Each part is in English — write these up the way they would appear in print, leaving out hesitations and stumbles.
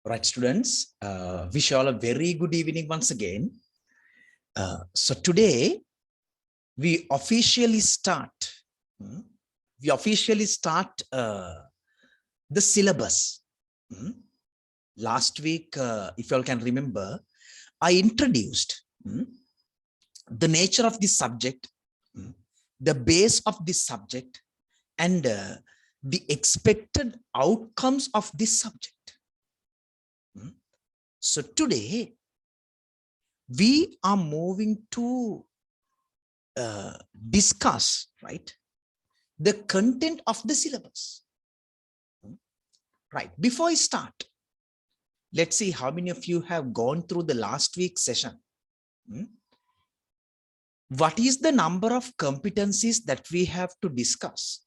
Right, students, wish you all a very good evening once again. So today we officially start, the syllabus. Last week, if you all can remember, I introduced the nature of this subject, the base of this subject, and the expected outcomes of this subject. So today, we are moving to discuss, right, the content of the syllabus. Right, before I start, let's see how many of you have gone through the last week's session. What is the number of competencies that we have to discuss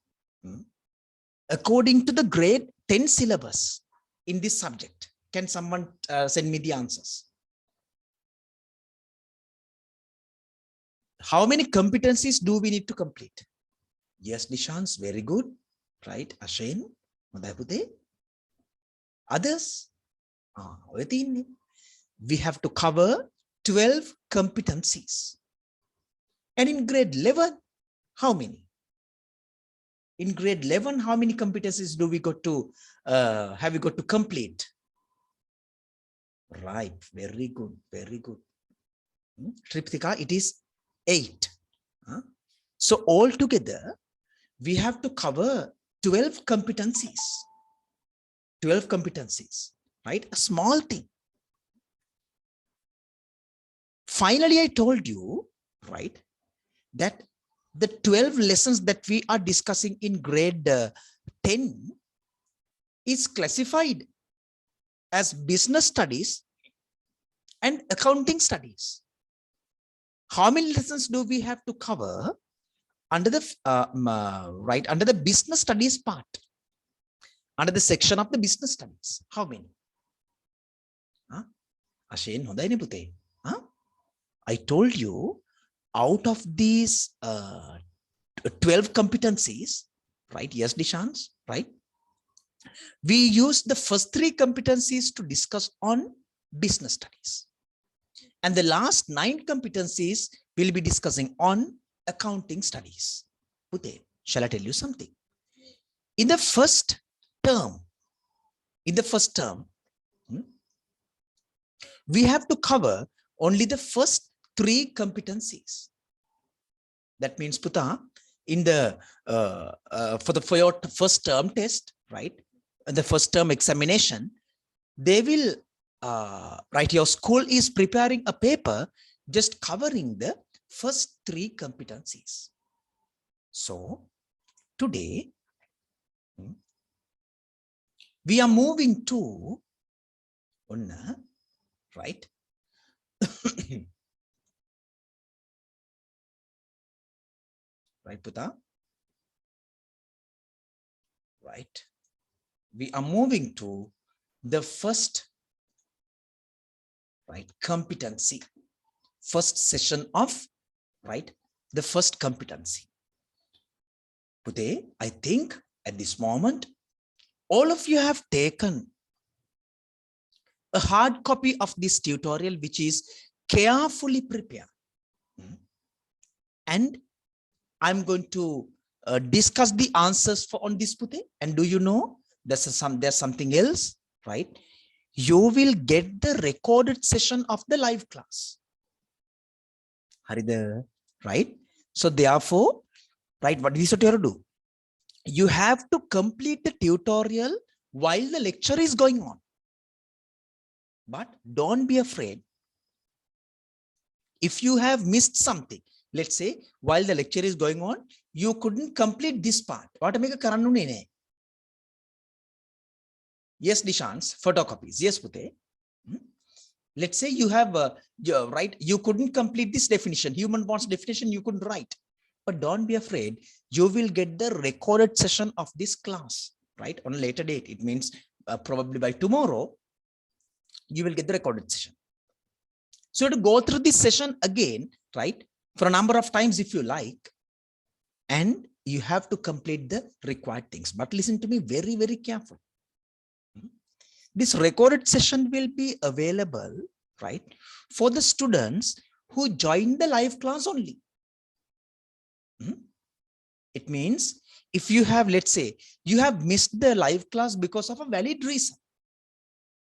according to the grade 10 syllabus in this subject? Can someone send me the answers? How many competencies do we need to complete? Yes, Nishans, very good. Right, Ashain, Madhapute. Others? We have to cover 12 competencies. And in grade 11, how many? In grade 11, how many competencies do we got to have we got to complete? Right, very good, very good. Triptika, it is 8. So altogether, we have to cover 12 competencies. 12 competencies, right? A small thing. Finally, I told you, right, that the 12 lessons that we are discussing in grade 10 is classified as business studies and accounting studies. How many lessons do we have to cover under the under the business studies part, under the section of the business studies? How many? Ashain, hodai ne pute? I told you, out of these 12 competencies, right? Yes, Dishans, right? We use the first 3 competencies to discuss on business studies. And the last 9 competencies we'll be discussing on accounting studies. Pute, shall I tell you something? In the first term, we have to cover only the first 3 competencies. That means, Puta, in the for your first term test, right? The first term examination, they will right, your school is preparing a paper just covering the first 3 competencies. So today we are moving to right. Right, Puta? Right. We are moving to the first, right, competency. First session of, right, the first competency. Pute, I think at this moment, all of you have taken a hard copy of this tutorial, which is carefully prepared. And I'm going to discuss the answers for on this, Pute. And do you know there's something else, right? You will get the recorded session of the live class. Harida, right? So therefore, right, what is what you have to do? You have to complete the tutorial while the lecture is going on. But don't be afraid. If you have missed something, let's say while the lecture is going on, you couldn't complete this part. What make a karannu? Yes, Nishans, photocopies. Yes, Pute. Let's say you have right, you couldn't complete this definition, human bonds definition, you couldn't write. But don't be afraid, you will get the recorded session of this class, right, on a later date. It means probably by tomorrow, you will get the recorded session. So to go through this session again, right, for a number of times if you like, and you have to complete the required things. But listen to me very, very carefully. this recorded session will be available, right, for the students who join the live class only. It means if you have, let's say, you have missed the live class because of a valid reason,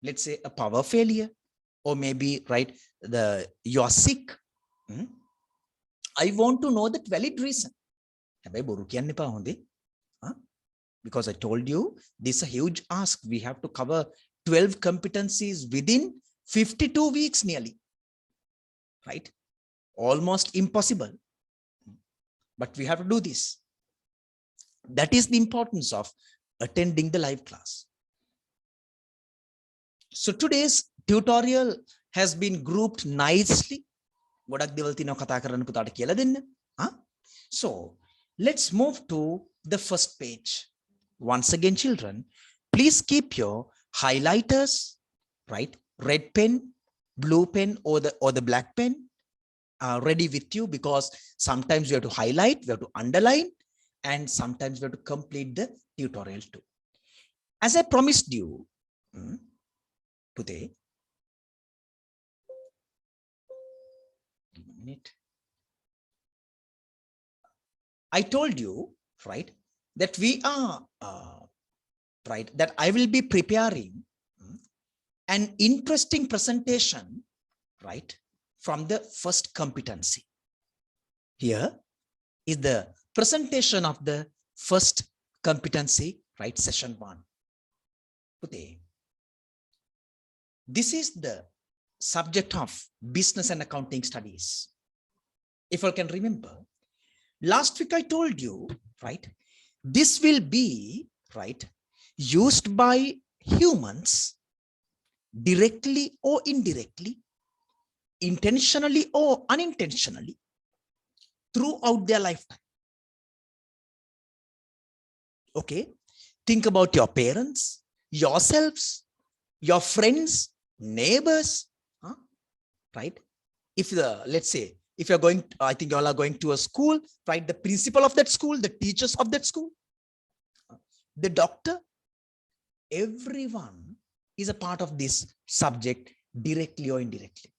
let's say a power failure, or maybe, right, you are sick. I want to know that valid reason. Because I told you, this is a huge ask. We have to cover 12 competencies within 52 weeks nearly, right? Almost impossible. But we have to do this. That is the importance of attending the live class. So today's tutorial has been grouped nicely. So let's move to the first page. Once again, children, please keep your highlighters, right? Red pen, blue pen, or the black pen ready with you, because sometimes we have to highlight, we have to underline, and sometimes we have to complete the tutorial too. As I promised you today, give me a minute. I told you, right, that we are, right, that I will be preparing an interesting presentation, right, from the first competency. Here is the presentation of the first competency, right, session 1. This is the subject of business and accounting studies. If I can remember, last week I told you, right, this will be, right, used by humans directly or indirectly, intentionally or unintentionally, throughout their lifetime. Okay, think about your parents, yourselves, your friends, neighbors, right? If let's say, if you're going, I think you all are going to a school, right? The principal of that school, the teachers of that school, the doctor, everyone is a part of this subject, directly or indirectly.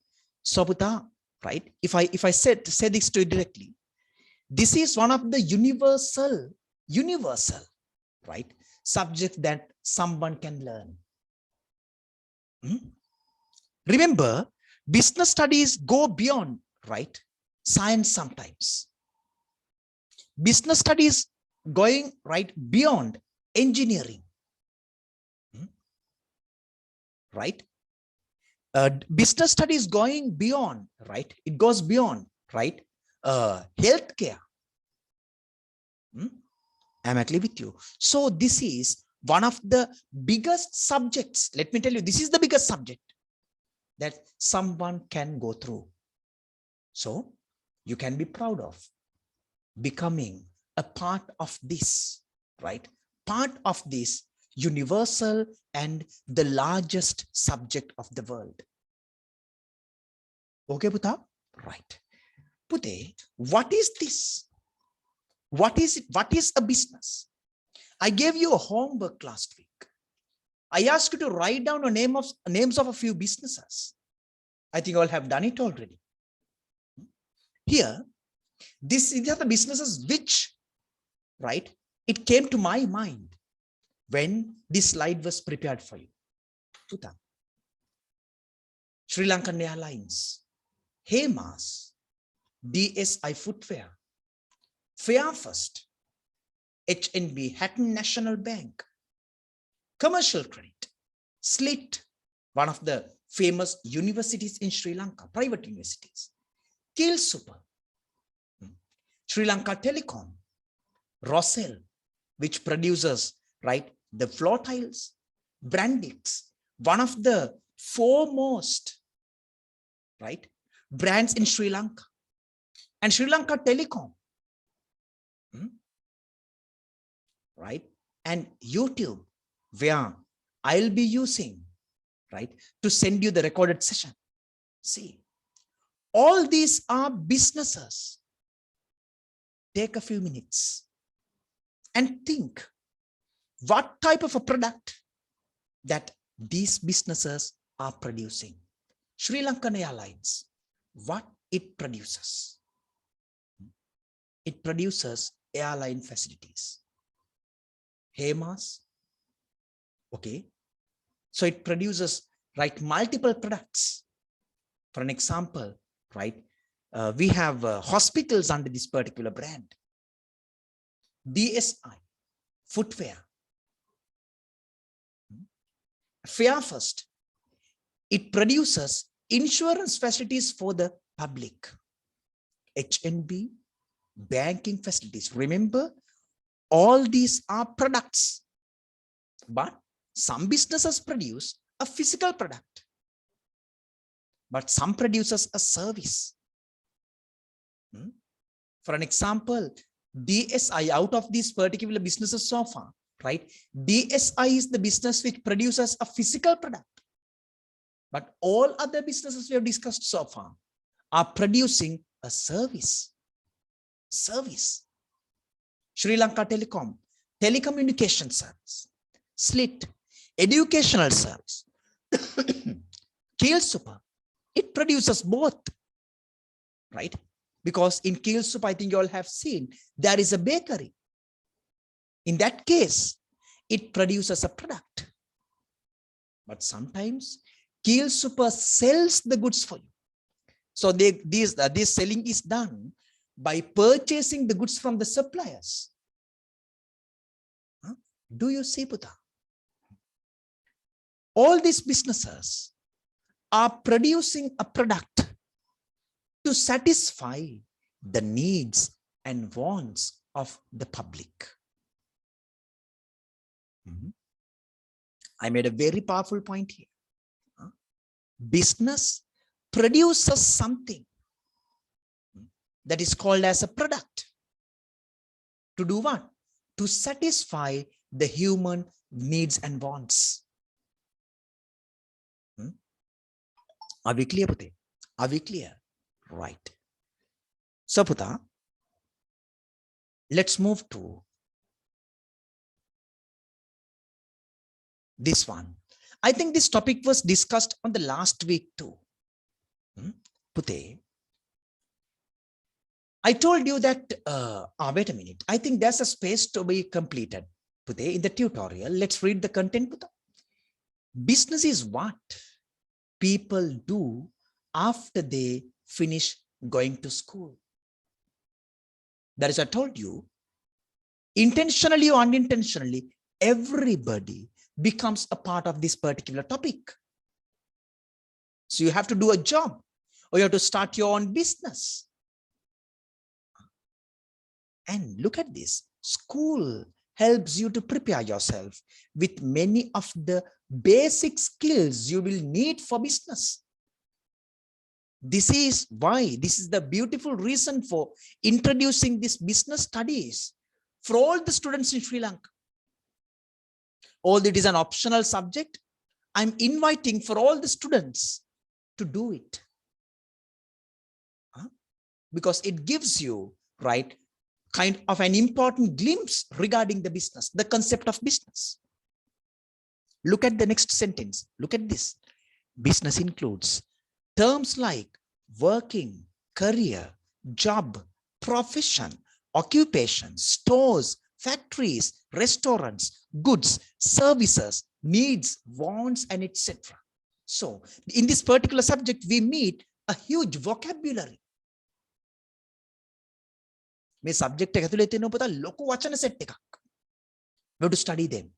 So, Puta, right? If I say this to you directly, this is one of the universal, right, subject that someone can learn. Remember, business studies go beyond, right, science sometimes. Business studies going, right, beyond engineering, right? Business studies going beyond, right? It goes beyond, right? Healthcare. I'm agree with you. So this is one of the biggest subjects. Let me tell you, this is the biggest subject that someone can go through. So you can be proud of becoming a part of this, right? Part of this universal and the largest subject of the world. Okay, Puta? Right. Pute, what is this? What is it? What is a business? I gave you a homework last week. I asked you to write down names of a few businesses. I think you all have done it already. Here, these are the businesses which, right, it came to my mind when this slide was prepared for you. Sri Lankan Airlines, Hemas, DSI Footwear, Fairfirst, HNB, Hatton National Bank, Commercial Credit, SLIT, one of the famous universities in Sri Lanka, private universities, KielSuper, Sri Lanka Telecom, Rossell, which produces, right, the floor tiles, Brandix, one of the foremost, right, brands in Sri Lanka, and Sri Lanka Telecom, right, and YouTube, where I'll be using, right, to send you the recorded session. See, all these are businesses. Take a few minutes and think what type of a product that these businesses are producing. Sri Lankan Airlines, what it produces? It produces airline facilities. Hemas, okay. So it produces, right, multiple products. For an example, right, we have hospitals under this particular brand. BSI, footwear. Fare First, it produces insurance facilities for the public. HNB, banking facilities. Remember, all these are products, but some businesses produce a physical product, but some produces a service. For an example, DSI, out of these particular businesses so far, right? DSI is the business which produces a physical product, but all other businesses we have discussed so far are producing a service. Service. Sri Lanka Telecom, telecommunication service. SLIT, educational service. Keel Super, it produces both, right? Because in Keel Super, I think you all have seen, there is a bakery. In that case, it produces a product. But sometimes Keel Super sells the goods for you. So this selling is done by purchasing the goods from the suppliers. Huh? Do you see, Putta? All these businesses are producing a product to satisfy the needs and wants of the public. I made a very powerful point here. Business produces something that is called as a product. To do what? To satisfy the human needs and wants. Are we clear, Pute? Are we clear? Right. So, Putta, let's move to this one. I think this topic was discussed on the last week too. Pute, I told you that, wait a minute. I think there's a space to be completed. Pute, in the tutorial, let's read the content. Pute. Business is what people do after they finish going to school. That is, I told you, intentionally or unintentionally, everybody becomes a part of this particular topic. So you have to do a job, or you have to start your own business. And look at this. School helps you to prepare yourself with many of the basic skills you will need for business. This is why, this is the beautiful reason for introducing this business studies for all the students in Sri Lanka. Although it is an optional subject, I'm inviting for all the students to do it. Because it gives you, right, kind of an important glimpse regarding the business, the concept of business. Look at the next sentence. Look at this. Business includes terms like working, career, job, profession, occupation, stores, factories, restaurants, goods, services, needs, wants, and etc. So in this particular subject, we meet a huge vocabulary. මේ subject එක ඇතුලේ තියෙන පුතා ලොකු වචන set එකක්. We have to study them.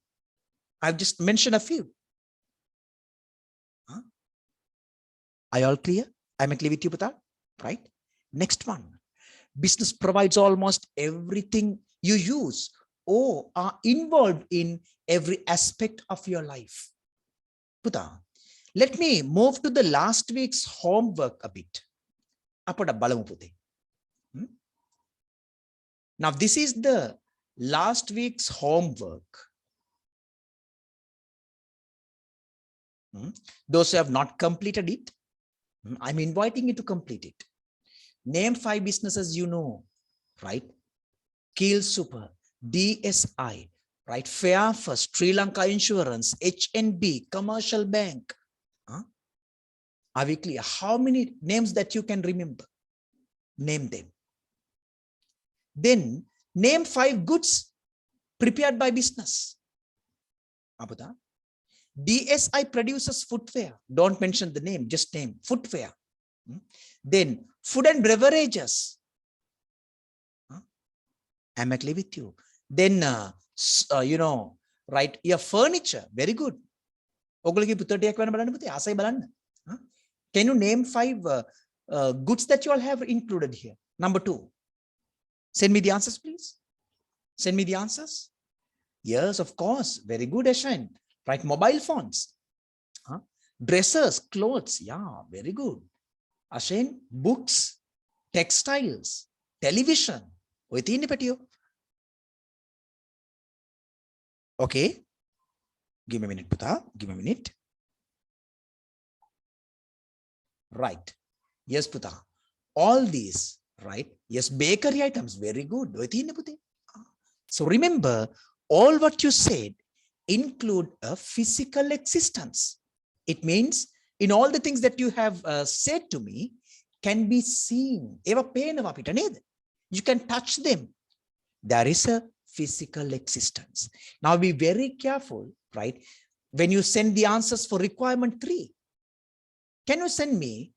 I've just mentioned a few. Are you all clear? I'm clear with you, Puta? Right? Next one. Business provides almost everything you use or are involved in every aspect of your life. Puta, let me move to the last week's homework a bit. Apada balamu puti. Now, this is the last week's homework. Those who have not completed it, I'm inviting you to complete it. Name 5 businesses you know, right? Keel Super, DSI, right? Fair First, Sri Lanka Insurance, HNB, Commercial Bank. Are we clear? How many names that you can remember? Name them. Then name 5 goods prepared by business. DSI produces footwear. Don't mention the name, just name footwear. Then food and beverages. I'm agree with you. Then, right, your furniture, very good. Can you name 5 goods that you all have included here? Number 2. Send me the answers, please. Send me the answers. Yes, of course. Very good, Ashan. Right, mobile phones. Dressers, clothes. Yeah, very good. Ashan, books, textiles, television. Okay. Give me a minute, Puta. Give me a minute. Right. Yes, Puta. All these, right? Yes, bakery items. Very good. So remember, all what you said include a physical existence. It means in all the things that you have said to me can be seen. You can touch them. There is a physical existence. Now be very careful, right? When you send the answers for requirement 3, can you send me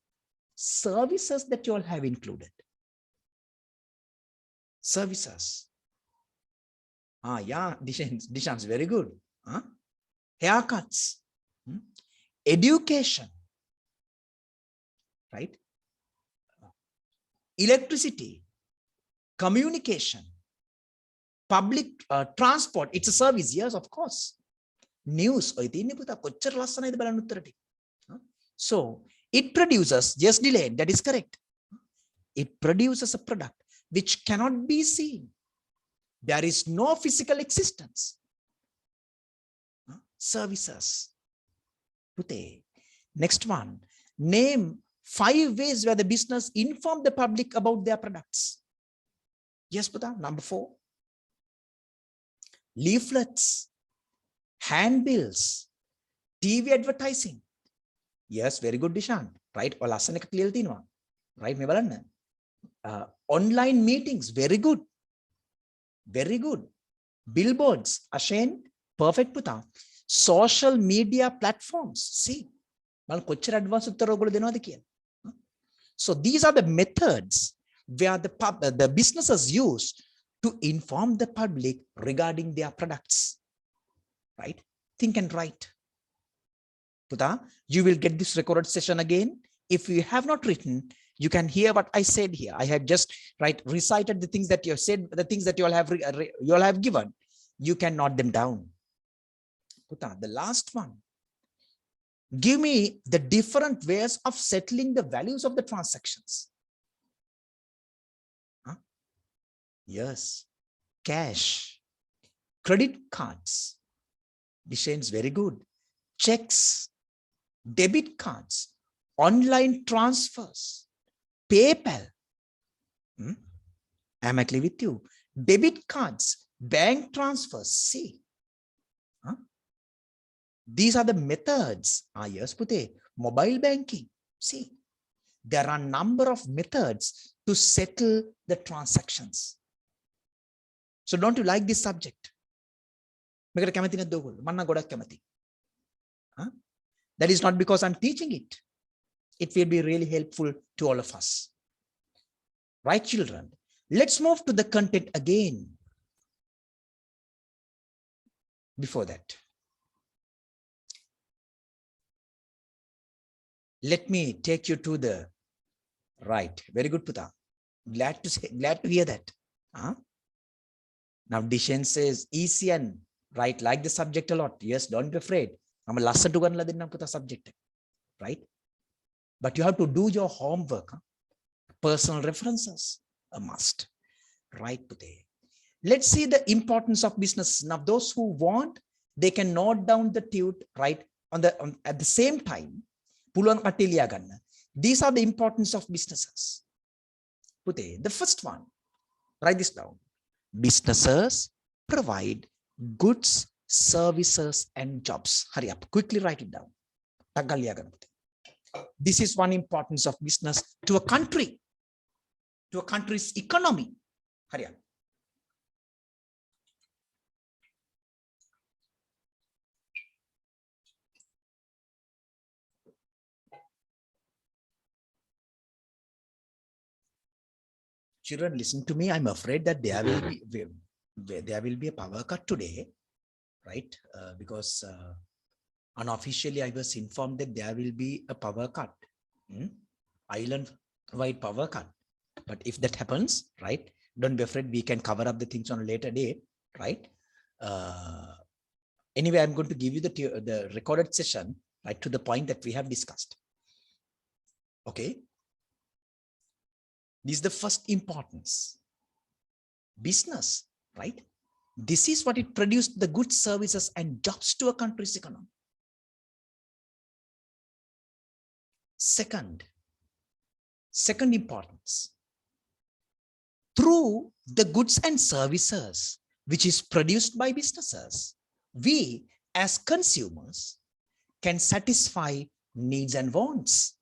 services that you all have included? Services. Yeah, Dishan's very good. Haircuts. Education. Right? Electricity. Communication. Public transport. It's a service. Yes, of course. News. So it produces, just delayed, that is correct. It produces a product which cannot be seen. There is no physical existence. Services. Next one. Name 5 ways where the business inform the public about their products. Yes, Puta. Number 4. Leaflets, handbills, TV advertising. Yes, very good, Dishan. Right? Right? Online meetings, very good. Very good. Billboards, Ashen, perfect, Puta. Social media platforms. See, so these are the methods where the businesses use to inform the public regarding their products. Right? Think and write. Puta, you will get this recorded session again. If you have not written, you can hear what I said here. I have just recited the things that you have said, the things that you all have given. You can note them down. Puta, the last one. Give me the different ways of settling the values of the transactions. Yes. Cash. Credit cards. Dishane's very good. Checks. Debit cards. Online transfers. PayPal. I'm agree with you. Debit cards. Bank transfers. See. These are the methods. Yes, Pute. Mobile banking. See. There are a number of methods to settle the transactions. So don't you like this subject? That is not because I'm teaching it. It will be really helpful to all of us. Right, children? Let's move to the content again. Before that, let me take you to the right. Very good, Puta. Glad to hear that. Now, Dishen says, ECN, right? Like the subject a lot. Yes, don't be afraid. I'm a lesson to Puta subject, right? But you have to do your homework. Personal references, a must, right? Let's see the importance of business. Now, those who want, they can note down the tute, right? At the same time, these are the importance of businesses. The first one, write this down. Businesses provide goods, services, and jobs. Hurry up, quickly write it down. This is one importance of business to a country, to a country's economy. Hurry up. Children, listen to me. I'm afraid that there will be a power cut today, right? Because unofficially, I was informed that there will be a power cut, island-wide power cut. But if that happens, right, don't be afraid. We can cover up the things on a later date, right? Anyway, I'm going to give you the recorded session, right, to the point that we have discussed. Okay. This is the first importance. Business, right? This is what it produced, the goods, services, and jobs to a country's economy. Second importance. Through the goods and services which is produced by businesses, we as consumers can satisfy needs and wants.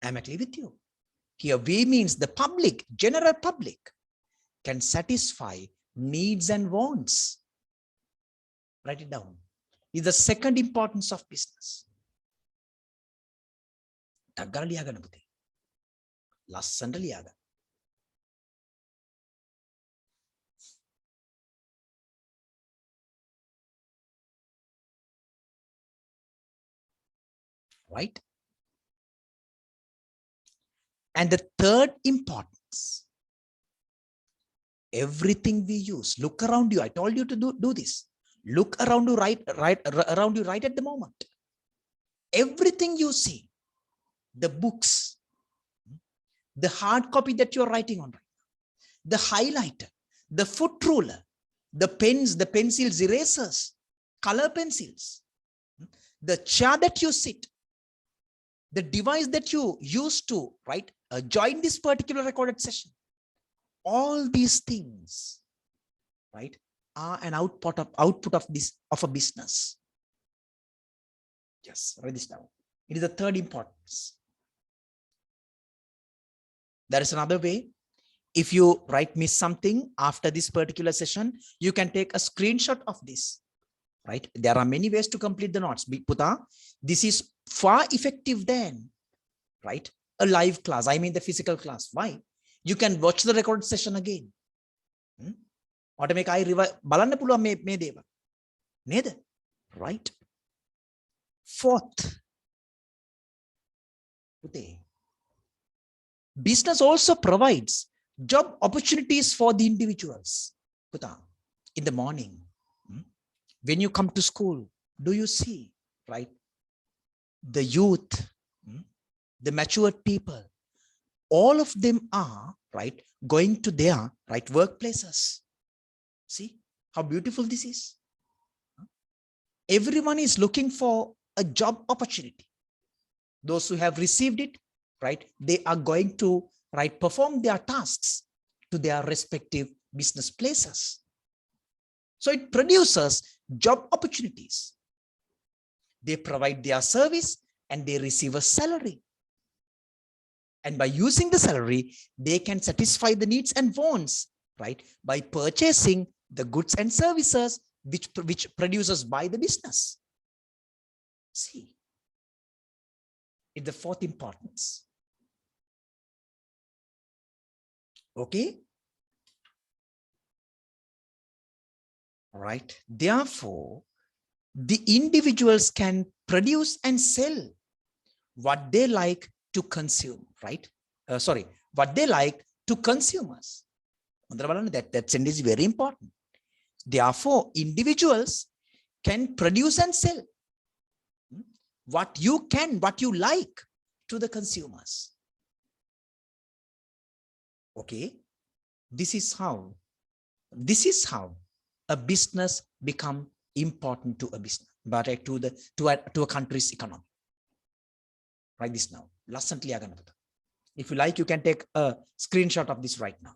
I'm agree with you. Here we means the public, general public can satisfy needs and wants. Write it down. Is the second importance of business. Right? And the third importance, everything we use, look around you. I told you to do this. Look around you around you right at the moment. Everything you see, the books, the hard copy that you're writing on, the highlighter, the foot ruler, the pens, the pencils, erasers, color pencils, the chair that you sit, the device that you use to join this particular recorded session, all these things, right, are an output of a business. Yes, write this down. It is the third importance. There is another way. If you write me something after this particular session, you can take a screenshot of this. Right? There are many ways to complete the notes. Puta, this is far effective than, right, a live class. I mean the physical class. Why? You can watch the recorded session again. Right? Fourth, business also provides job opportunities for the individuals. Puta, in the morning, when you come to school, do you see, right, the youth, the matured people, all of them are, right, going to their, right, workplaces. See how beautiful this is? Everyone is looking for a job opportunity. Those who have received it, right, they are going to, right, perform their tasks to their respective business places. So it produces job opportunities. They provide their service and they receive a salary. And by using the salary, they can satisfy the needs and wants, right, by purchasing the goods and services which produces by the business. See, it's the fourth importance. Okay. All right. Therefore, the individuals can produce and sell what they like to consume, right? What they like to consumers. That sentence is very important. Therefore, individuals can produce and sell what you like to the consumers. Okay. This is how a business become important to a business, but to a country's economy. Write this now. If you like, you can take a screenshot of this right now.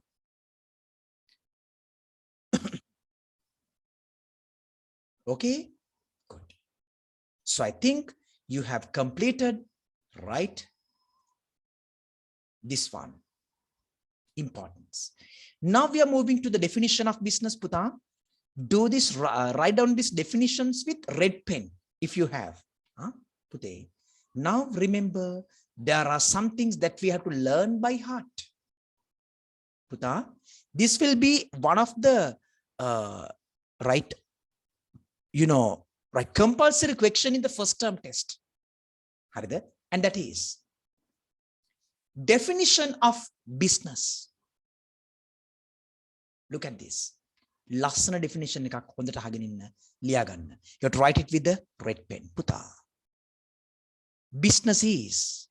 Okay, good. So I think you have completed, right, this one. Importance. Now we are moving to the definition of business, Puta. Do this, write down these definitions with red pen if you have. Huh? Pute. Now remember, there are some things that we have to learn by heart. Puta. This will be one of the right, right, compulsory question in the first term test. And that is definition of business. Look at this. Lasana definition එකක් හොඳට අහගෙන ඉන්න ලියා ගන්න. You have to write it with the red pen. පුතා. Business is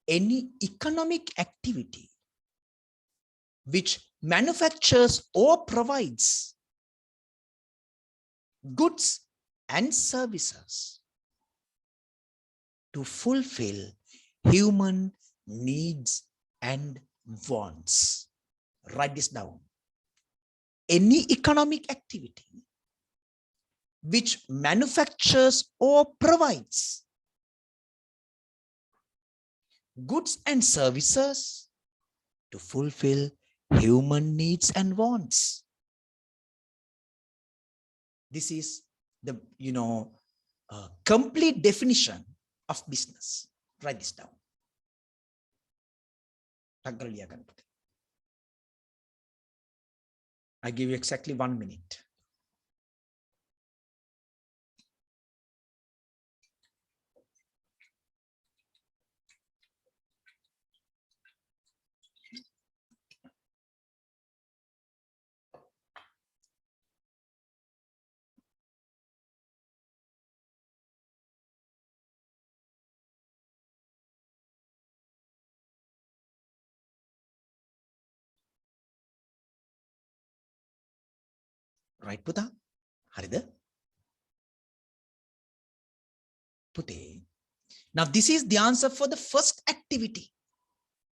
any economic activity which manufactures or provides goods and services to fulfill human needs and wants. Write this down. Any economic activity which manufactures or provides goods and services to fulfill human needs and wants. This is the, complete definition of business. Write this down. I give you exactly 1 minute. Right, Puta? Harida? Pute. Now, this is the answer for the first activity.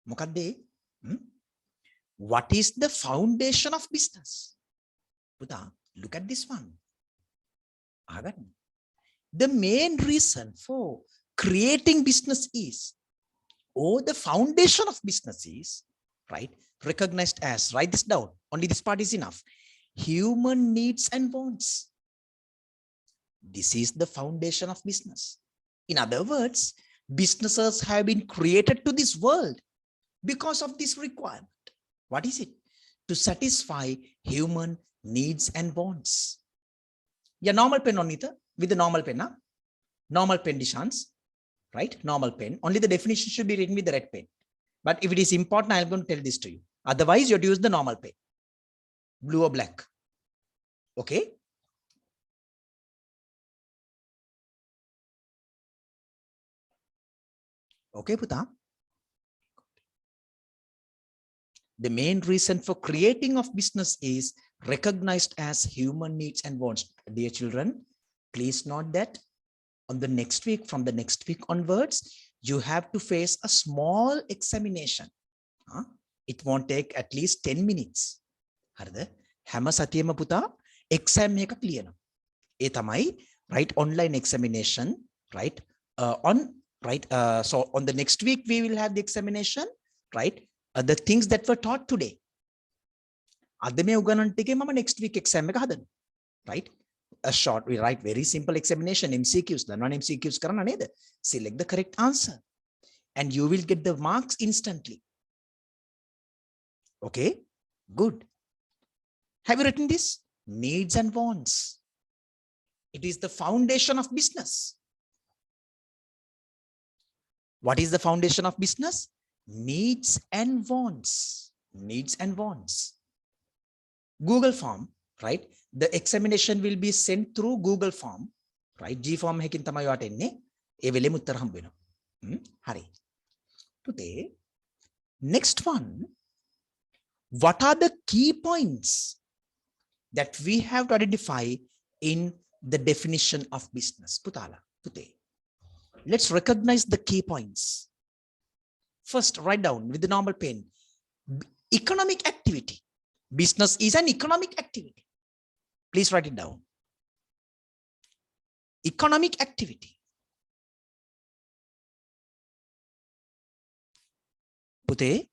Mokadde? What is the foundation of business? Puta, look at this one. The main reason for creating business is, or the foundation of business is, right, recognized as, write this down, only this part is enough, human needs and wants. This is the foundation of business. In other words, businesses have been created to this world because of this requirement. What is it? To satisfy human needs and wants. Yeah, normal pen on it, with the normal pen, normal pen Dishans, right? Normal pen. Only the definition should be written with the red pen. But if it is important, I'm going to tell this to you. Otherwise, you have to use the normal pen. Blue or black. Okay. Okay, Puta. The main reason for creating of business is recognized as human needs and wants. Dear children, please note that on the next week, from the next week onwards, you have to face a small examination. It won't take at least 10 minutes. හැම සතියෙම පුතා exam එකක් ලියනවා. ඒ තමයි right online examination, right, on right, so on the next week we will have the examination, right, the things that were taught today. අද මේ උගන්වන ටිකේ මම next week exam එක හදනවා. Right, a short, we write very simple examination, MCQs, the non MCQs කරන්න නේද? Select the correct answer and you will get the marks instantly. Okay, good. Have you written this? Needs and wants. It is the foundation of business. What is the foundation of business? Needs and wants. Needs and wants. Google form, right? The examination will be sent through Google form, right? G form එකකින් තමයි ඔයාට එන්නේ. ඒ වෙලෙම උත්තර හම්බ වෙනවා. හරි. Today, next one. What are the key points that we have to identify in the definition of business? Putala, Pute. Let's recognize the key points. First, write down with the normal pen. Economic activity. Business is an economic activity. Please write it down. economic activity. Pute,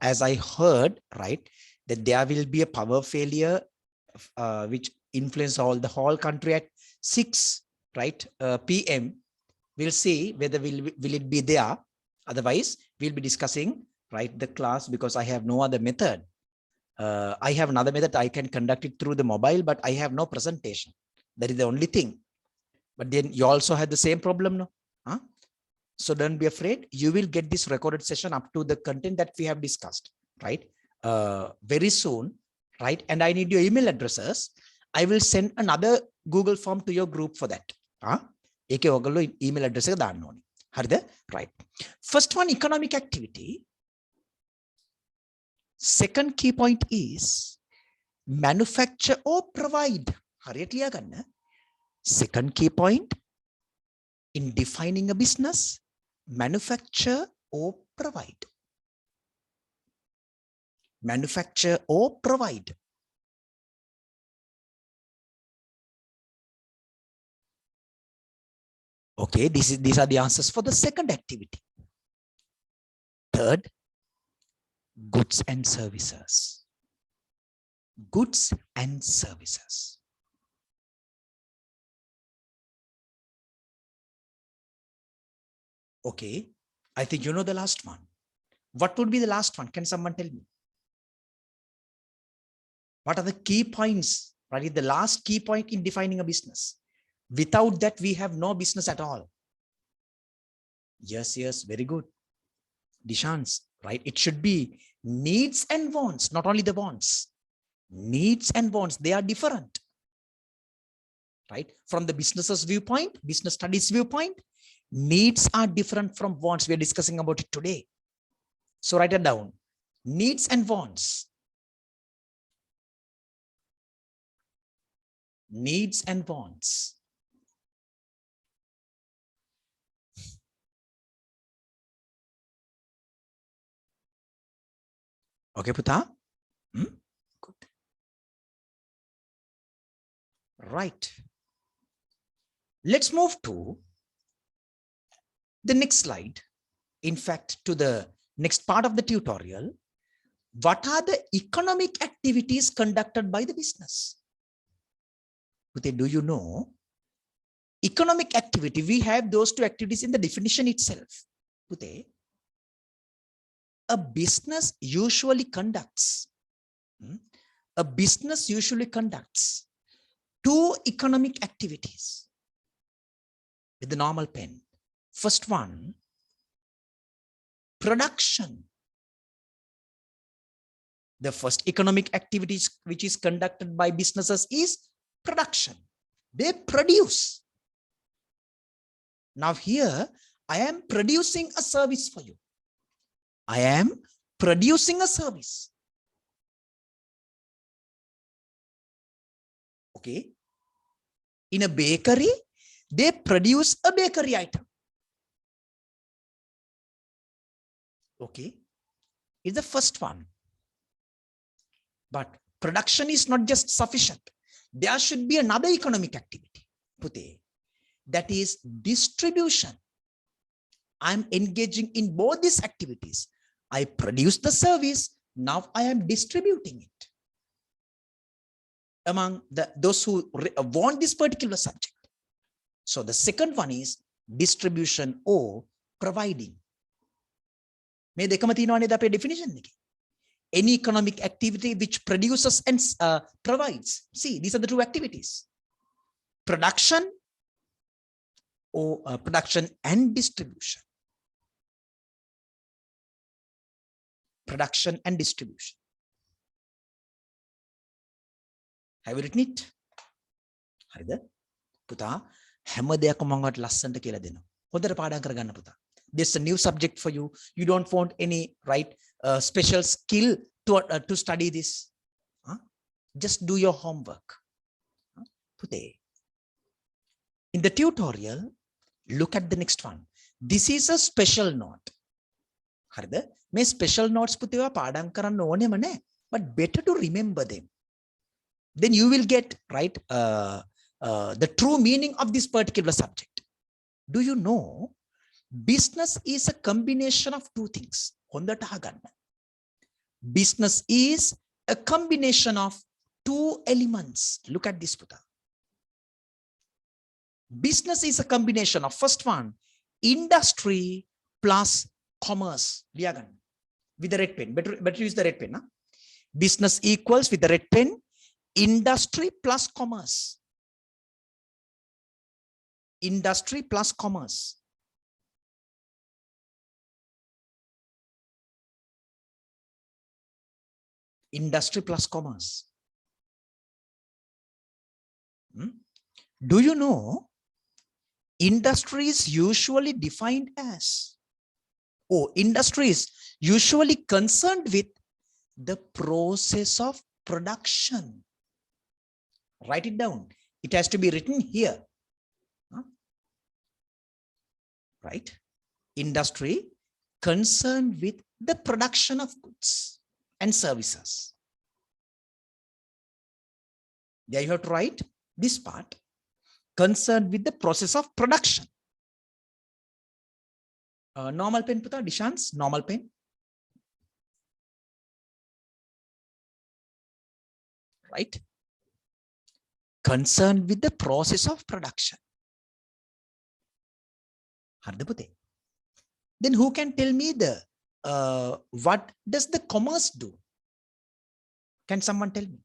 as I heard, right, that there will be a power failure which influence the whole country at 6, right, p.m. We'll see whether will it be there. Otherwise, we'll be discussing, right, the class, because I have no other method. I have another method. I can conduct it through the mobile, but I have no presentation. That is the only thing. But then you also have the same problem, no? Huh? So don't be afraid. You will get this recorded session up to the content that we have discussed, right? Very soon, right? And I need your email addresses. I will send another Google form to your group for that. ඒකේ ඔයගොල්ලෝ email address එක දාන්න ඕනේ. හරිද? Right. First one, economic activity. Second key point is manufacture or provide. හරියට ලියා ගන්න. Second key point in defining a business, manufacture or provide. Manufacture or provide. Okay, these are the answers for the second activity. Third, goods and services. Goods and services. Okay, I think you know the last one. What would be the last one? Can someone tell me? What are the key points, right? The last key point in defining a business. Without that, we have no business at all. Yes, yes, very good. Dishans, right? It should be needs and wants, not only the wants. Needs and wants, they are different. Right? From the business's viewpoint, business studies viewpoint, needs are different from wants. We are discussing about it today. So write it down. Needs and wants. Needs and wants. Okay, Puta? Good. Right. Let's move to the next slide. In fact, to the next part of the tutorial. What are the economic activities conducted by the business? Puta, do you know? Economic activity, we have those two activities in the definition itself. Puta, a business usually conducts two economic activities with the normal pen. First one, production. The first economic activity which is conducted by businesses is production. They produce. Now here, I am producing a service for you. I am producing a service. Okay. In a bakery, they produce a bakery item. Okay. It's the first one. But production is not just sufficient. There should be another economic activity. Pute, that is distribution. I'm engaging in both these activities. I produce the service. Now I am distributing it among those who want this particular subject. So the second one is distribution or providing. මේ දෙකම තියෙනවා නේද අපේ definition එකේ? Any economic activity which produces and provides. See, these are the two activities. Production or production and distribution. Production and distribution. Have you written it? හරිද? පුතා හැම දෙයක්ම මම ඔයාලට ලස්සනට කියලා දෙනවා. හොඳට පාඩම් කරගන්න පුතා. This is a new subject for you. You don't want any special skill to study this. Just do your homework. Today, in the tutorial, look at the next one. This is a special note. හරිද? මේ special notes පුතේවා පාඩම් කරන්න ඕනෙම නැහැ. But better to remember them. Then you will get the true meaning of this particular subject. Do you know business is a combination of two things? Business is a combination of two elements. Look at this, Puta. Business is a combination of, first one, industry plus commerce. With the red pen. Better use the red pen. Huh? Business equals, with the red pen, industry plus commerce. Industry plus commerce. Industry plus commerce. Do you know industry is usually defined as, industry is usually concerned with the process of production. Write it down. It has to be written here. Right? Industry concerned with the production of goods and services. There you have to write this part, concerned with the process of production. Normal pen, Puta, Dishans, normal pen. Right? Concerned with the process of production. Then who can tell me the what does the commerce do? Can someone tell me?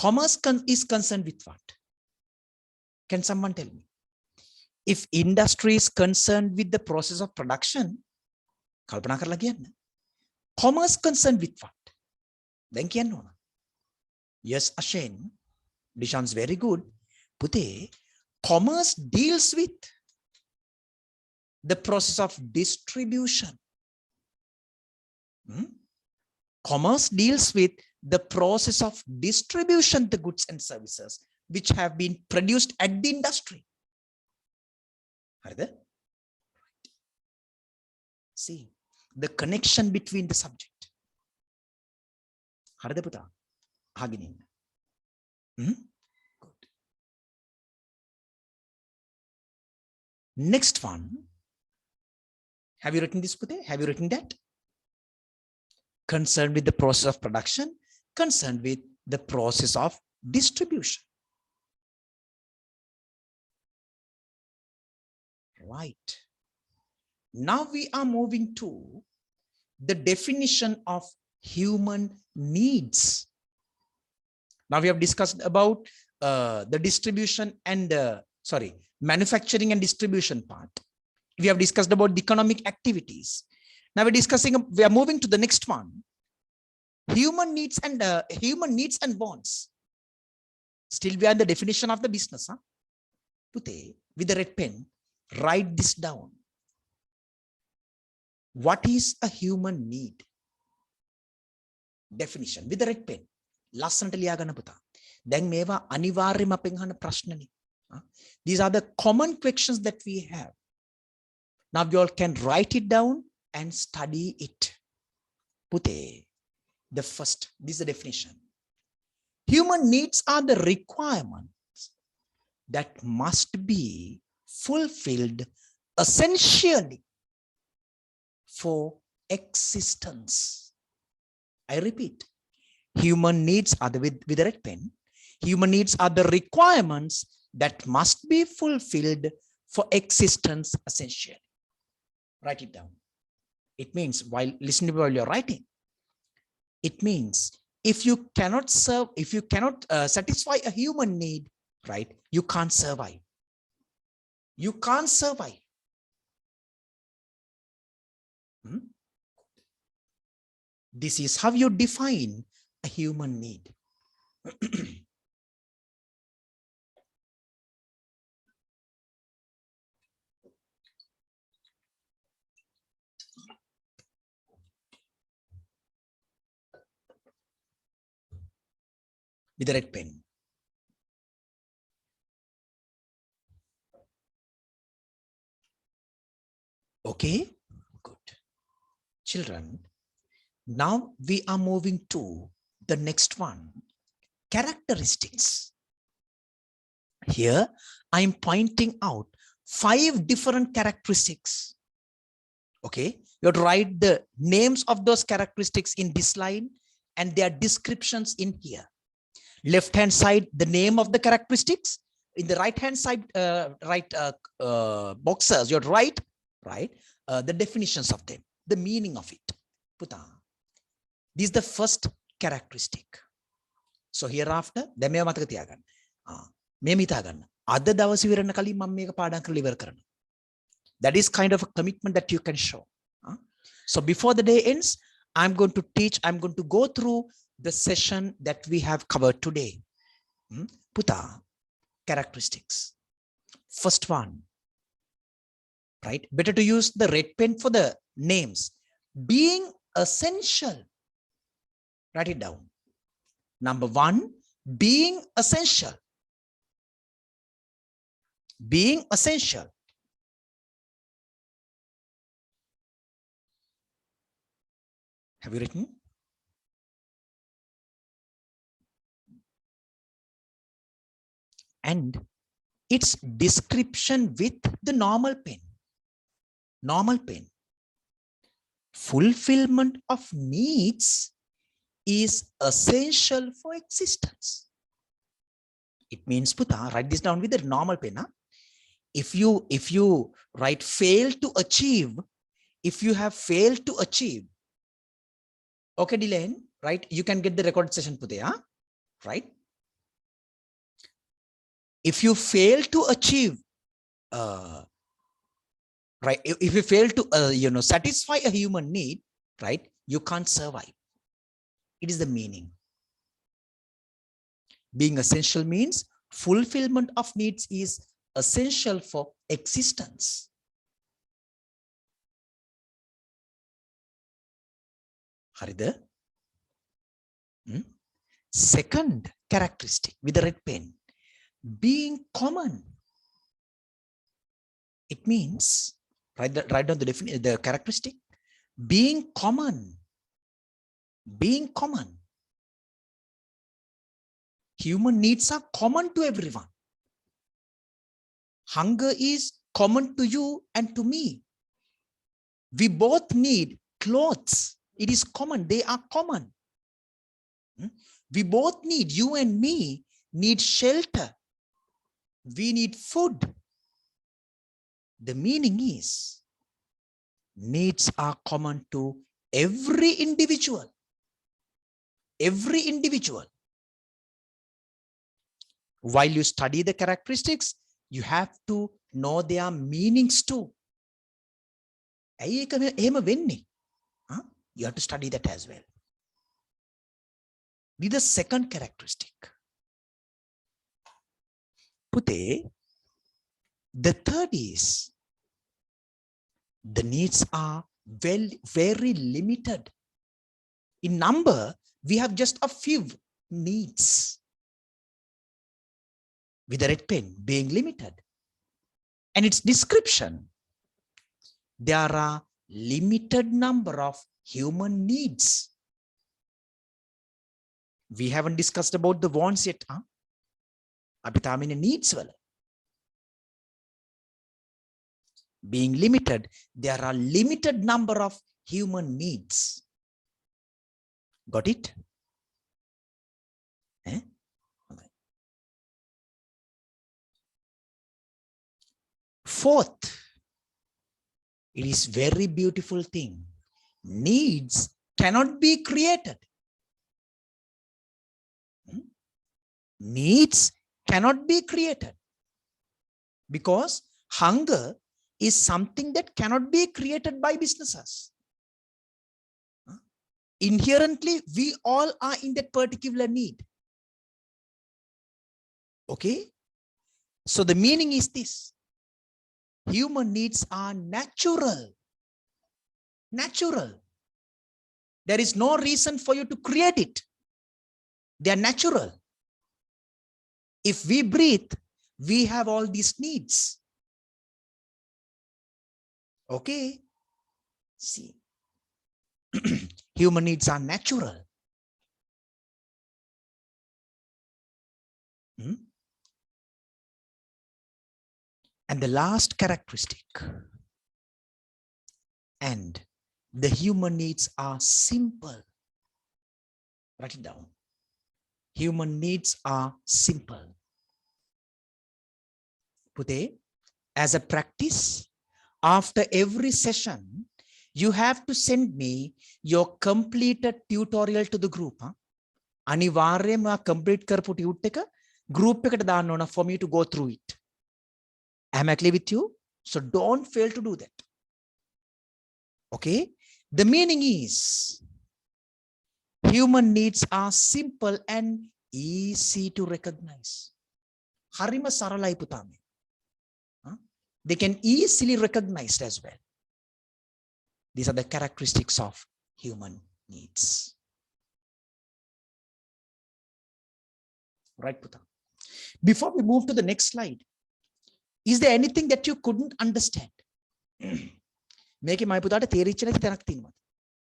Commerce is concerned with what? Can someone tell me? If industry is concerned with the process of production, commerce concerned with what? Then yes, Ashen, Dishan's very good. Pute, commerce deals with the process of distribution. Commerce deals with the process of distribution, the goods and services which have been produced at the industry. Are there? See the connection between the subject. Good. Next one. Have you written this, Pute? Have you written that? Concerned with the process of production, concerned with the process of distribution. Right. Now we are moving to the definition of human needs. Now we have discussed about the distribution and manufacturing and distribution part. We have discussed about the economic activities. Now we are moving to the next one. Human needs and wants. Still we are in the definition of the business. Huh? Pute, with the red pen, write this down. What is a human need? Definition with the red pen. Last ලියාගන්න පුතා. දැන් මේවා අනිවාර්යයෙන්ම අපෙන් අහන ප්‍රශ්නනේ. These are the common questions that we have. Now you all can write it down and study it. Pute, the first, this is the definition. Human needs are the requirements that must be fulfilled essentially for existence. I repeat, human needs are with the red pen. Human needs are the requirements that must be fulfilled for existence essentially. Write it down. It means while listening while you're writing, it means if you cannot satisfy a human need, right, you can't survive. You can't survive. This is how you define a human need. With the red pen. Okay, good. Children, now we are moving to the next one. characteristics. Here, I am pointing out 5 different characteristics. Okay, you have to write the names of those characteristics in this line and their descriptions in here. Left hand side, the name of the characteristics. In the right hand side, boxes, you have to write the definitions of them, the meaning of it. Puta. This is the first characteristic. So hereafter, that is kind of a commitment that you can show. So before the day ends, I'm going to teach, I'm going to go through the session that we have covered today. Puta, characteristics. First one, right? Better to use the red pen for the names. Being essential. Write it down. Number 1, being essential. Being essential. Have you written? And its description with the normal pen. Normal pen. Fulfillment of needs is essential for existence. It means, Puta, write this down with the normal pen. Huh? If you write fail to achieve, if you have failed to achieve, okay, Dylan, right? You can get the recorded session, Puta, huh? Right? If you fail to achieve, right? If you fail to, satisfy a human need, right? You can't survive. It is the meaning. Being essential means fulfillment of needs is essential for existence. Harida? Second characteristic with the red pen, being common. It means, write down the characteristic, being common. Being common. Human needs are common to everyone. Hunger is common to you and to me. We both need clothes. It is common. They are common. We both need, you and me need shelter. We need food. The meaning is needs are common to every individual. Every individual. While you study the characteristics, you have to know their meanings too. You have to study that as well. This is the second characteristic. Pute, the third is the needs are very limited. In number, we have just a few needs. With the red pen, being limited. And its description, there are limited number of human needs. We haven't discussed about the wants yet. Abitamine needs. Being limited, there are limited number of human needs. Got it? Fourth, it is very beautiful thing. Needs cannot be created. Needs cannot be created because hunger is something that cannot be created by businesses. Inherently, we all are in that particular need. Okay? So the meaning is this. Human needs are natural. Natural. There is no reason for you to create it. They are natural. If we breathe, we have all these needs. Okay? See. Human needs are natural. Hmm? And the last characteristic, and the human needs are simple. Write it down. Human needs are simple. Pute, as a practice, after every session, you have to send me your completed tutorial to the group. අනිවාර්යයෙන්ම complete කරපු tute එක group එකට දාන්න ඕන for me to go through it. I'm clear with you? So don't fail to do that. Okay? The meaning is human needs are simple and easy to recognize. හරිම සරලයි පුතාමේ. They can easily recognized as well. These are the characteristics of human needs. Right, Puta? Before we move to the next slide, is there anything that you couldn't understand? මේකේ මයි පුතාට තේරිච්ච නැති තැනක් තියෙනවද?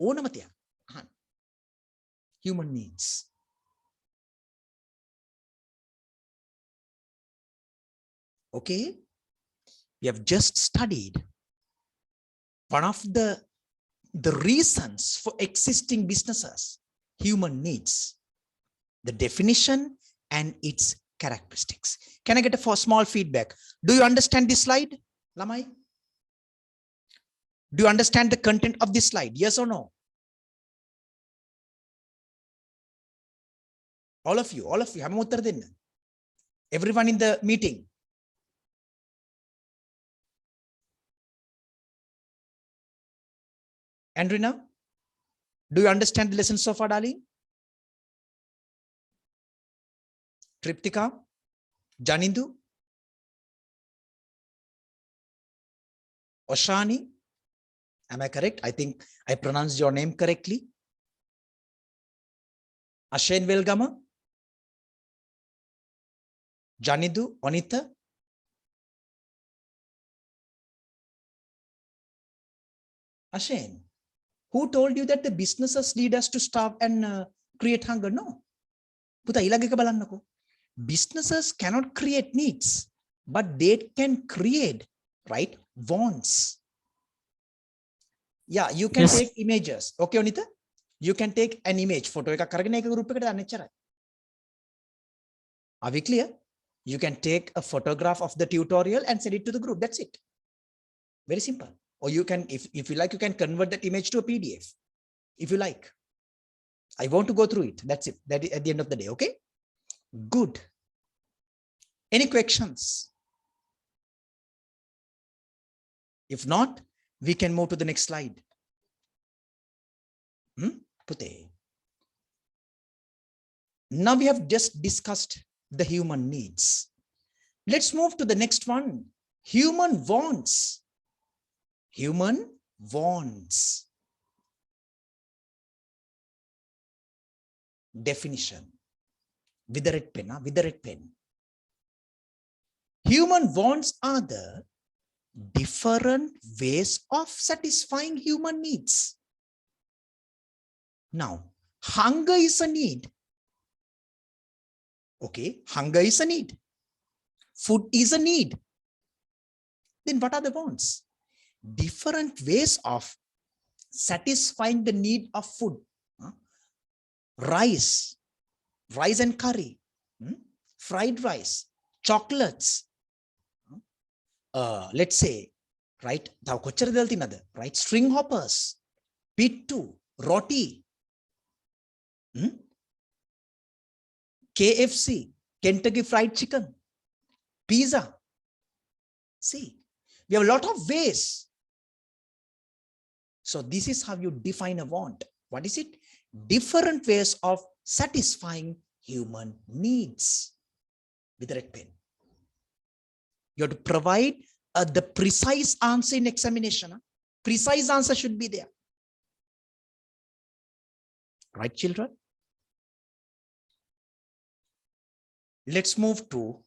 ඕනම තියක්. අහන්න. Human needs. Okay? We have just studied one of the reasons for existing businesses, human needs, the definition and its characteristics. Can I get a small feedback? Do you understand this slide, Lamai? Do you understand the content of this slide? Yes or no? All of you. හැමෝම උත්තර දෙන්න. Everyone in the meeting. Andrina, do you understand the lesson so far, darling? Triptika, Janindu, Oshani, am I correct? I think I pronounced your name correctly. Ashen Velgama, Janindu, Onita, Ashen, who told you that the businesses lead us to starve and create hunger? No. පුතා ඊළඟ එක බලන්නකෝ. Businesses cannot create needs, but they can create, right, wants. Yeah, you can take images. Okay, Onita? You can take an image, photo එකක් අරගෙන ඒක group එකට දාන්න එච්චරයි. Are we clear? You can take a photograph of the tutorial and send it to the group. That's it. Very simple. Or you can, if you like, you can convert that image to a PDF. If you like. I want to go through it. That's it. That is at the end of the day. Okay? Good. Any questions? If not, we can move to the next slide. Pute. Now we have just discussed the human needs. Let's move to the next one. Human wants. Human wants. Definition. With the red pen, with the red pen. Human wants are the different ways of satisfying human needs. Now, hunger is a need. Okay, hunger is a need. Food is a need. Then what are the wants? Different ways of satisfying the need of food. Rice and curry, fried rice, chocolates. Let's say, right? Right? String hoppers, pittu, roti, KFC, Kentucky Fried Chicken, pizza. See, we have a lot of ways. So this is how you define a want. What is it? Different ways of satisfying human needs. With the red pen. You have to provide the precise answer in examination. Precise answer should be there. Right, children? Let's move to,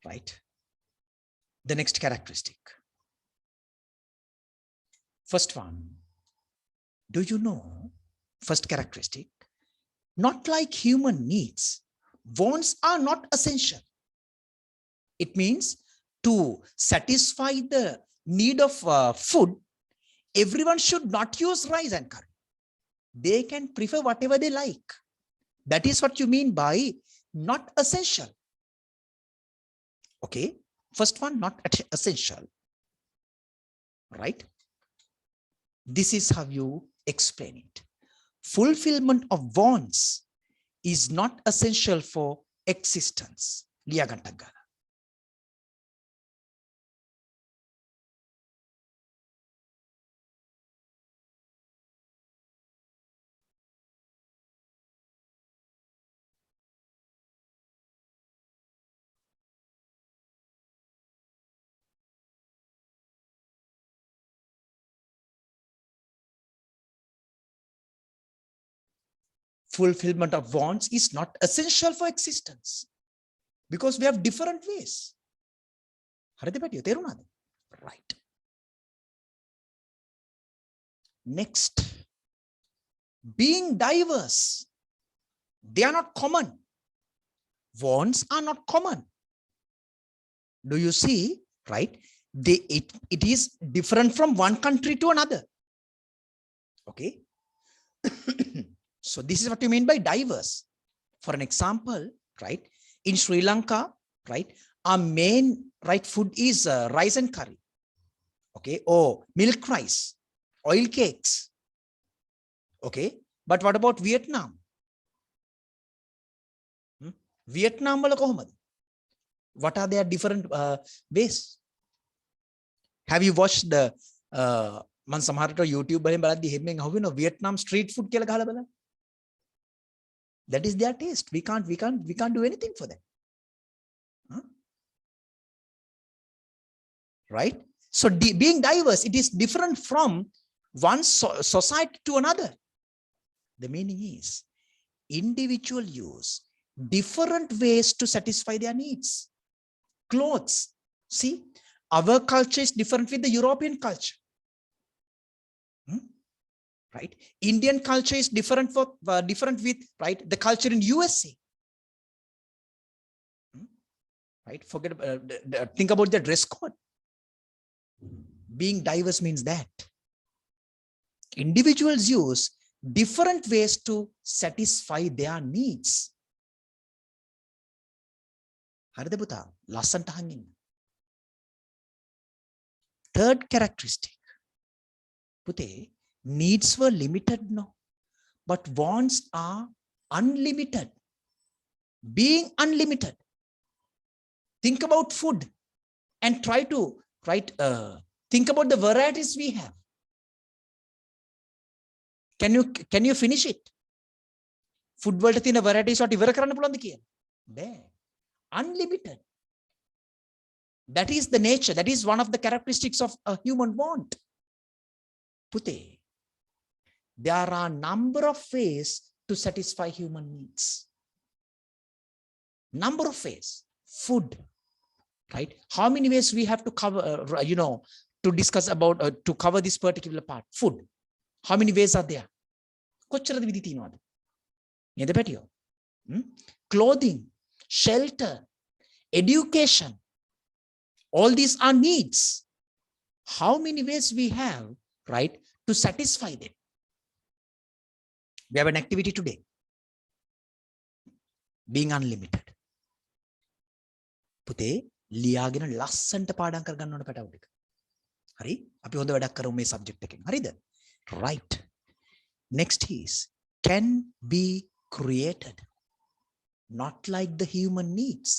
right, the next characteristic. First one. Do you know, first characteristic, not like human needs, wants are not essential. It means to satisfy the need of food, everyone should not use rice and curry. They can prefer whatever they like. That is what you mean by not essential. Okay, first one, not essential, right? This is how you explain it. Fulfillment of wants is not essential for existence. Liagantagala. Fulfillment of wants is not essential for existence because we have different ways. Right. Next, being diverse, they are not common. Wants are not common. Do you see, right? It is different from one country to another. Okay. So this is what you mean by diverse. For an example, right? In Sri Lanka, right? Our main food is rice and curry. Okay. Or milk rice, oil cakes. Okay. But what about Vietnam? Vietnam wala kohomad? What are their different ways? Have you watched the man samarata YouTube වලින් බලද්දි හැමෙන් අහුවෙන Vietnam street food කියලා ගහලා බලන්න. That is their taste. We can't do anything for them. Huh? Right? So being diverse, it is different from one society to another. The meaning is individual use different ways to satisfy their needs. Clothes. See, our culture is different with the European culture. Right? Indian culture is different with the culture in USA. Right? Forget think about the dress code. Being diverse means that individuals use different ways to satisfy their needs. හරිද පුතා? ලස්සන්ට අහන් ඉන්න. Third characteristic. පුතේ, needs were limited, no, but wants are unlimited. Being unlimited, think about food and try to think about the varieties we have. Can you finish it? Food වලට තියෙන varieties what ඉවර කරන්න පුළුවන්ද කියලා? බෑ. Unlimited. That is the nature. That is one of the characteristics of a human want. Pute, there are a number of ways to satisfy human needs. Number of ways. Food, right? How many ways we have to cover, to discuss about, to cover this particular part? Food. How many ways are there? කොච්චරද විදි තියෙනවද? නේද පැටියෝ? Clothing, shelter, education. All these are needs. How many ways we have, right, to satisfy them? We have an activity today. Being unlimited. පුතේ ලියාගෙන ලස්සන්ට පාඩම් කරගන්න ඕන පැටවුඩ එක. හරි? අපි හොඳ වැඩක් කරමු මේ සබ්ජෙක්ට් එකෙන්. හරිද? Right. Next is can be created. Not like the human needs.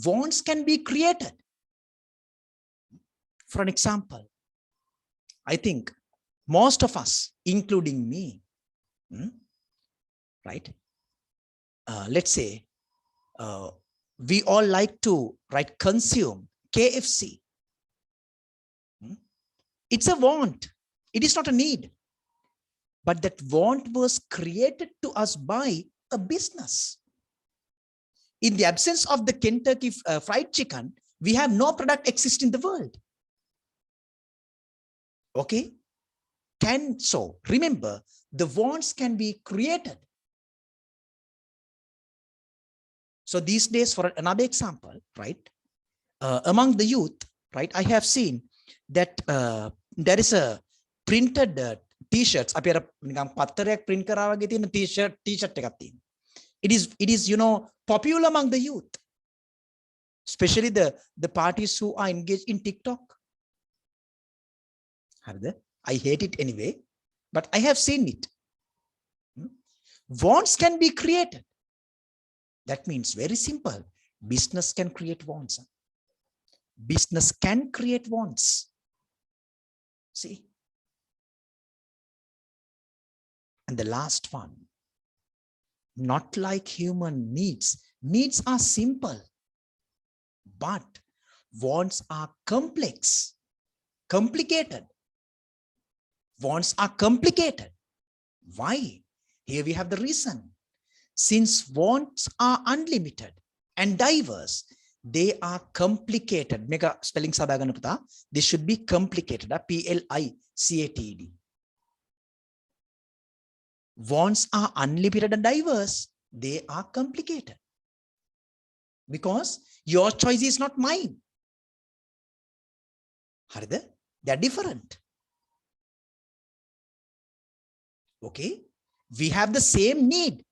Wants can be created. For an example, I think most of us, including me, right? Let's say we all like to consume KFC. It's a want. It is not a need. But that want was created to us by a business. In the absence of the Kentucky Fried Chicken, we have no product exist in the world. Okay? So remember, the wants can be created. So these days, for another example, right, among the youth, right, I have seen that there is a printed t-shirts. අපි අර නිකන් පත්තරයක් print කරා වගේ තියෙන t-shirt එකක් තියෙනවා. It is popular among the youth, especially the parties who are engaged in TikTok. I hate it anyway, but I have seen it. Wants can be created. That means very simple. Business can create wants. Business can create wants. See? And the last one, not like human needs. Needs are simple, but wants are complex, complicated. Wants are complicated. Why? Here we have the reason. Since wants are unlimited and diverse, they are complicated. Mega spelling sabagana puta. This should be complicated. P-L-I-C-A-T-E-D. Wants are unlimited and diverse. They are complicated. Because your choice is not mine. Harida? They are different. Okay? We have the same need,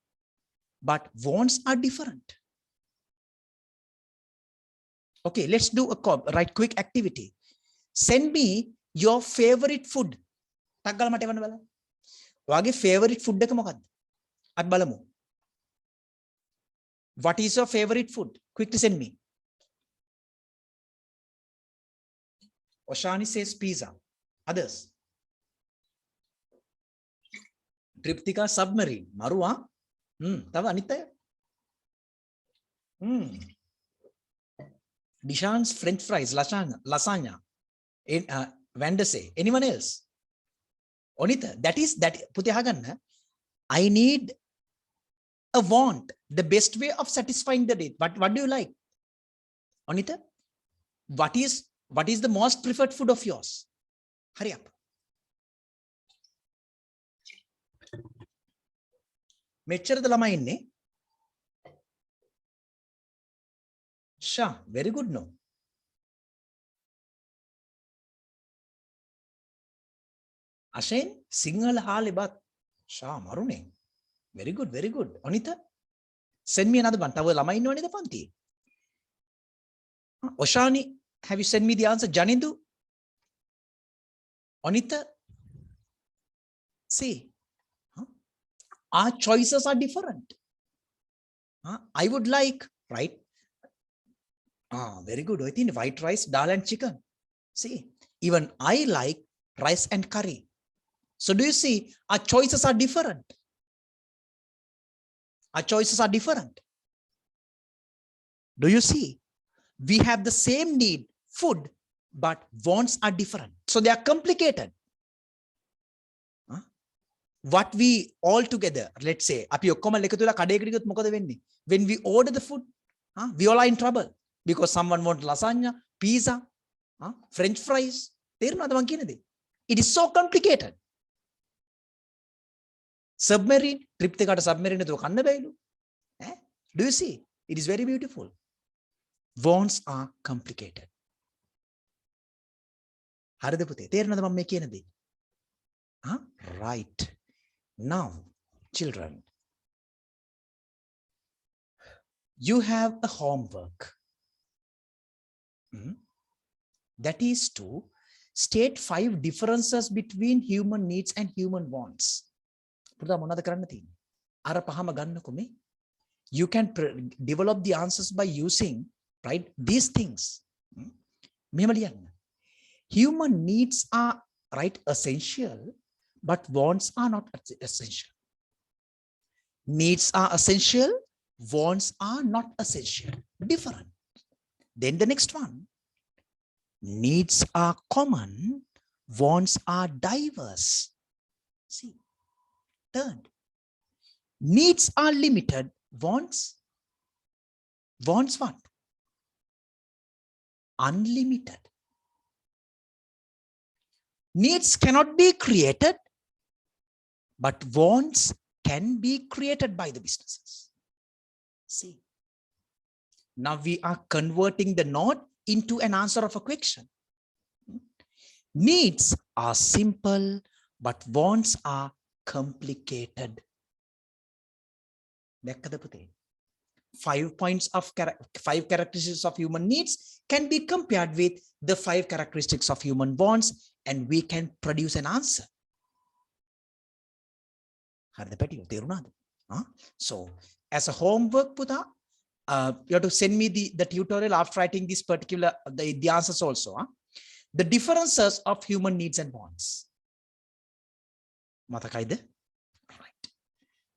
but wants are different. Okay, let's do a right quick activity. Send me your favorite food. Taggala mata ewanna bala. Wage favorite food එක මොකක්ද? අපි බලමු. What is your favorite food? Quickly send me. Oshani says pizza. Others? Triptika submarine. Maruwa. තව අනිත් අය? Dishan's French fries, lasagna. Vandese. Anyone else? Onita, that පුතේ අහගන්න. I need a want, the best way of satisfying the need. What do you like? Onita, what is the most preferred food of yours? Hurry up. මෙච්චරද ළමයි ඉන්නේ? Sha, very good no. Ashen, Sinhala Halibat. Sha, Marune. Very good, very good. Onita, send me another one. Tawa ළමයි ඉන්නවනේ ද පන්ති. Oshani, have you sent me the answer? Janindu? Onita, see. Our choices are different. I would like, right? Very good. I think white rice, dal and chicken. See, even I like rice and curry. So do you see, our choices are different. Our choices are different. Do you see? We have the same need, food, but wants are different. So they are complicated. What we all together, let's say, අපි ඔක්කොම එකතු වෙලා කඩේකට ගියොත් මොකද වෙන්නේ? When we order the food, we all are in trouble because someone wants lasagna, pizza, French fries. තේරුණාද මං කියන දේ? It is so complicated. Submarine, trip එකකට submarine එකතු කන්න බැයිලු. Do you see? It is very beautiful. Wants are complicated. හරිද පුතේ? තේරුණාද මම මේ කියන දේ? Right. Now, children, you have a homework. That is to state 5 differences between human needs and human wants. පුතා මොනවද කරන්න තියෙන්නේ? අර පහම ගන්නකො මේ. You can develop the answers by using, right, these things. මෙහෙම ලියන්න. Human needs are, right, essential. But wants are not essential. Needs are essential. Wants are not essential. Different. Then the next one. Needs are common. Wants are diverse. See. Third. Needs are limited. Wants what? Unlimited. Needs cannot be created, but wants can be created by the businesses. See, Now we are converting the not into an answer of a question. Needs are simple, but wants are complicated. 5 points of 5 characteristics of human needs can be compared with the 5 characteristics of human wants, and we can produce an answer. So as a homework, Puta, you have to send me the tutorial after writing this particular the answers also. The differences of human needs and wants. Right.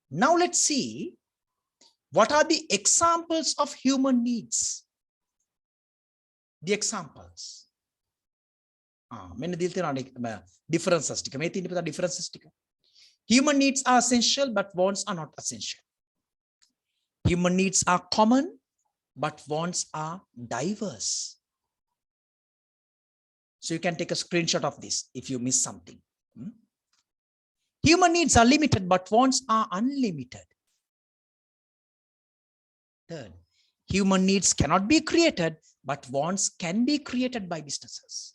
Now let's see what are the examples of human needs. The examples. Differences. Human needs are essential, but wants are not essential. Human needs are common, but wants are diverse. So you can take a screenshot of this if you miss something. Human needs are limited, but wants are unlimited. Third, human needs cannot be created, but wants can be created by businesses.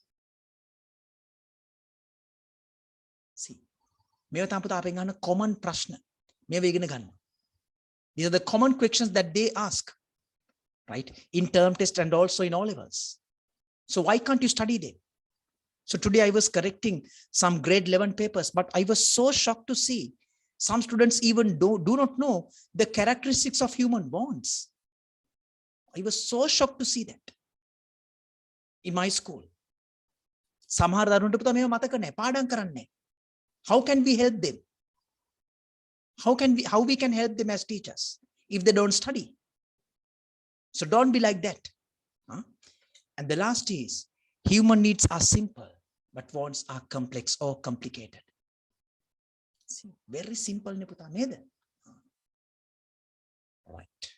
See, common prashna. These are the common questions that they ask, right? In term test and also in O levels. So why can't you study them? So today I was correcting some grade 11 papers, but I was so shocked to see some students even do not know the characteristics of human bonds. I was so shocked to see that in my school. How can we help them? How we can help them as teachers if they don't study? So don't be like that. And the last is, human needs are simple, but wants are complex or complicated. See, very simple. Right.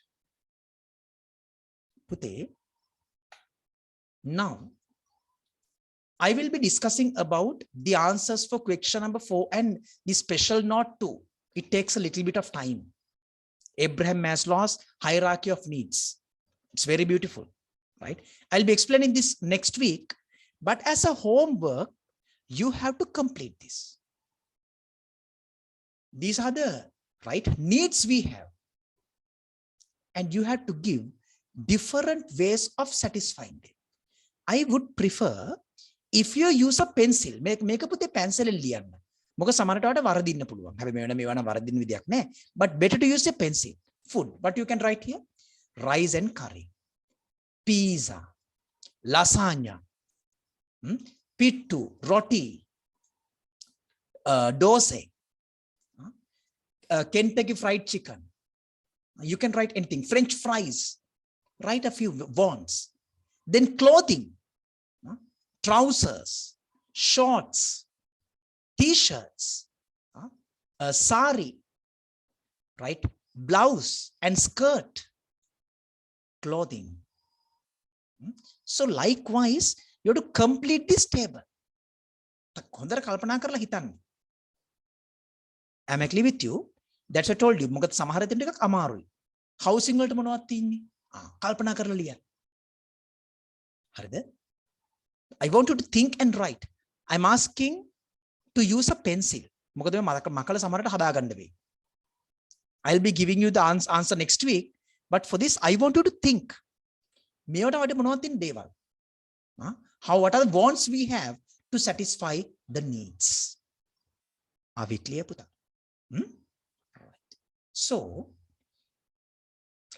Pute. Now, I will be discussing about the answers for question number 4 and the special note 2. It takes a little bit of time. Abraham Maslow's hierarchy of needs. It's very beautiful, right? I'll be explaining this next week, but as a homework, you have to complete this. These are the needs we have. And you have to give different ways of satisfying them. I would prefer if you use a pencil, make up with a pencil and liyan. But better to use a pencil. Food, what you can write here? Rice and curry, pizza, lasagna, pittu, roti, dosa, Kentucky fried chicken. You can write anything. French fries. Write a few wants. Then clothing, trousers, shorts, t-shirts, sari, right? Blouse and skirt, clothing. So likewise, you have to complete this table. I'm agree with you. That's what I told you. Housing I want you to think and write. I'm asking to use a pencil. I'll be giving you the answer next week. But for this, I want you to think. What are the wants we have to satisfy the needs? Are we clear, Puta? So,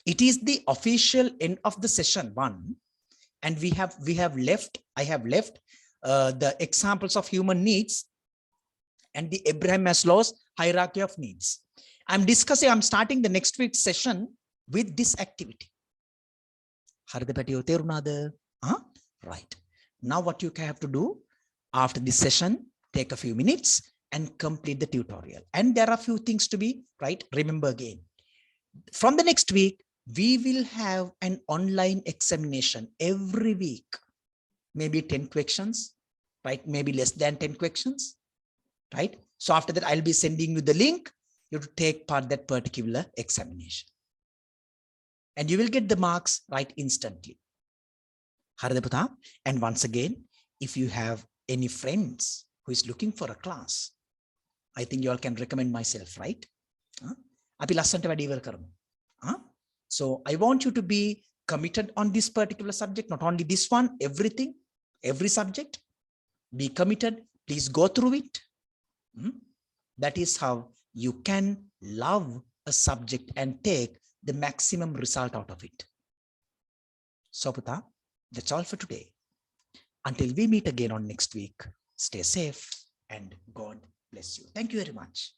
it is the official end of the session 1. And I have left the examples of human needs and the Abraham Maslow's hierarchy of needs. I'm starting the next week's session with this activity. Right. Now what you have to do after this session, take a few minutes and complete the tutorial. And there are a few things to be, remember again. From the next week, we will have an online examination every week, maybe 10 questions, maybe less than 10 questions, So after that, I'll be sending you the link. You have to take part that particular examination. and you will get the marks right instantly. And once again, if you have any friends who is looking for a class, I think you all can recommend myself, right? So I want you to be committed on this particular subject, not only this one, everything, every subject, be committed. Please go through it. That is how you can love a subject and take the maximum result out of it. So Puta, that's all for today. Until we meet again on next week, stay safe and God bless you. Thank you very much.